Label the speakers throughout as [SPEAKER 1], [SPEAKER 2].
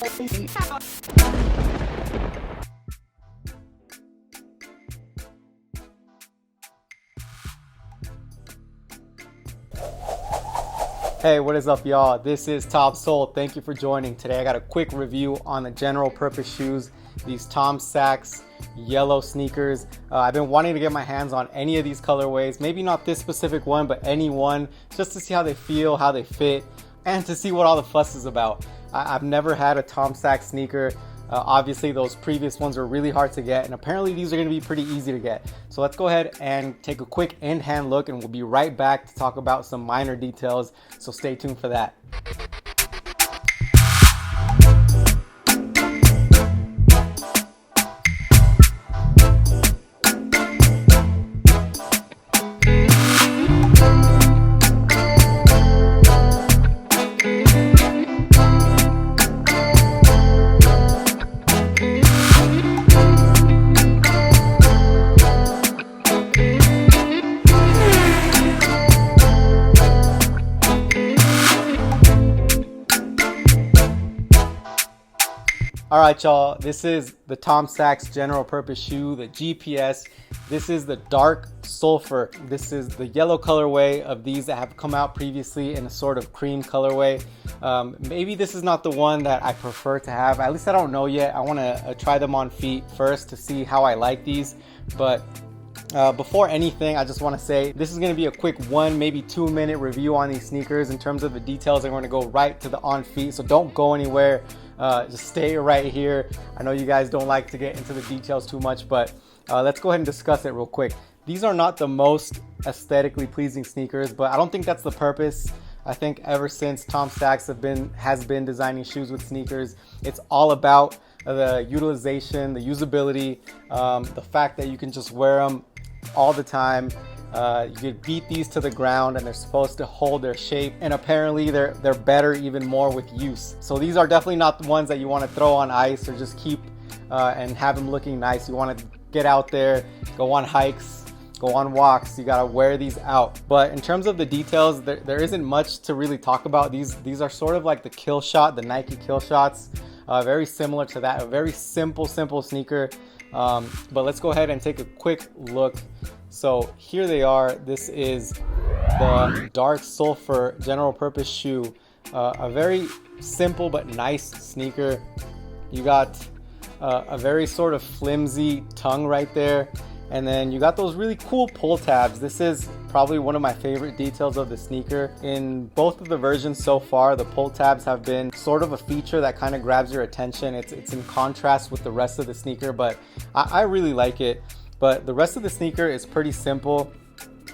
[SPEAKER 1] Hey, what is up, y'all? This is Top Soul. Thank you for joining. Today I got a quick review on the general purpose shoes, these Sachs yellow sneakers. I've been wanting to get my hands on any of these colorways, maybe not this specific one, but any one, just to see how they feel, how they fit, and to see what all the fuss is about. I've never had a Sachs sneaker. Obviously those previous ones were really hard to get, and apparently these are going to be pretty easy to get. So let's go ahead and take a quick in-hand look, and we'll be right back to talk about some minor details, so stay tuned for that. All right, y'all, this is the Sachs general purpose shoe, the GPS. This is the dark sulfur. This is the yellow colorway of these that have come out previously in a sort of cream colorway. Maybe this is not the one that I prefer to have. At least I don't know yet. I want to try them on feet first to see how I like these. But before anything, I just want to say this is going to be a quick 1, maybe 2 minute review on these sneakers. In terms of the details, I'm going to go right to the on feet, so don't go anywhere. Just stay right here. I know you guys don't like to get into the details too much, but let's go ahead and discuss it real quick. These are not the most aesthetically pleasing sneakers, but I don't think that's the purpose. I think ever since Sachs has been designing shoes with sneakers, it's all about the utilization, the usability, the fact that you can just wear them all the time. You could beat these to the ground, and they're supposed to hold their shape, and apparently they're better even more with use. So these are definitely not the ones that you want to throw on ice or just keep and have them looking nice. You want to get out there, go on hikes, go on walks. You got to wear these out. But in terms of the details, there isn't much to really talk about. These are sort of like the kill shot, the Nike kill shots, very similar to that. A very simple sneaker. But let's go ahead and take a quick look. So here they are. This is the dark sulfur general purpose shoe. A very simple but nice sneaker. You got a very sort of flimsy tongue right there. And then you got those really cool pull tabs. This is probably one of my favorite details of the sneaker. In both of the versions so far, the pull tabs have been sort of a feature that kind of grabs your attention. It's in contrast with the rest of the sneaker, but I really like it. But the rest of the sneaker is pretty simple.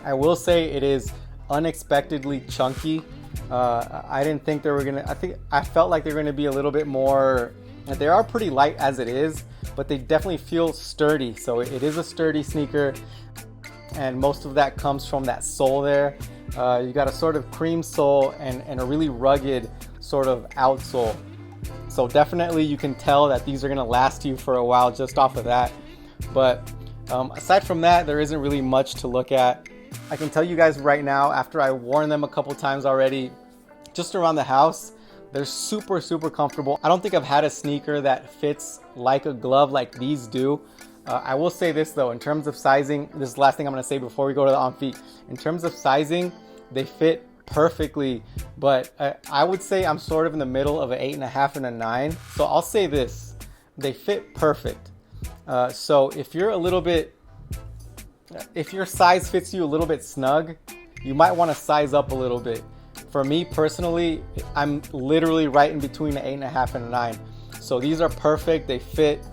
[SPEAKER 1] I will say it is unexpectedly chunky. I didn't think they were gonna, I felt like they're gonna be a little bit more, they are pretty light as it is, but they definitely feel sturdy. So it is a sturdy sneaker, and most of that comes from that sole there. You got a sort of cream sole and a really rugged sort of outsole. So definitely you can tell that these are gonna last you for a while just off of that. But aside from that, there isn't really much to look at. I can tell you guys right now, after I worn them a couple times already, just around the house, they're super comfortable. I don't think I've had a sneaker that fits like a glove like these do. I will say this though, in terms of sizing, this is the last thing I'm going to say before we go to the on feet. In terms of sizing, they fit perfectly, but I would say I'm sort of in the middle of an 8.5 and a 9. So I'll say this, they fit perfect. So if your size fits you a little bit snug, you might want to size up a little bit. For me personally, I'm literally right in between an 8.5 and a 9. So these are perfect. They fit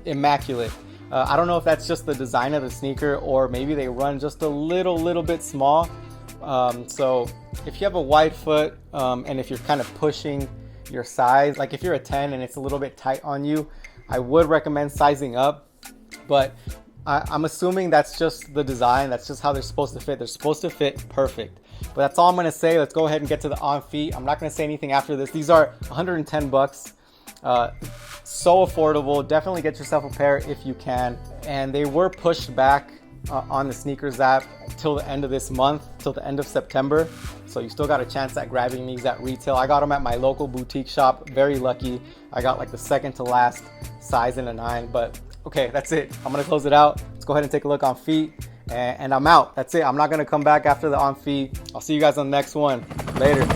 [SPEAKER 1] immaculate. I don't know if that's just the design of the sneaker, or maybe they run just a little bit small. So if you have a wide foot, and if you're kind of pushing your size, like if you're a 10 and it's a little bit tight on you, I would recommend sizing up. But I'm assuming that's just the design. That's just how they're supposed to fit. They're supposed to fit perfect. But that's all I'm going to say. Let's go ahead and get to the on feet. I'm not going to say anything after this. These are 110 bucks. So affordable. Definitely get yourself a pair if you can. And they were pushed back on the sneakers app till the end of this month, till the end of September. So you still got a chance at grabbing these at retail. I got them at my local boutique shop. Very lucky. I got like the second to last size in a 9. But okay, that's it. I'm gonna close it out. Let's go ahead and take a look on feet, and I'm out. That's it. I'm not gonna come back after the on feet. I'll see you guys on the next one. Later.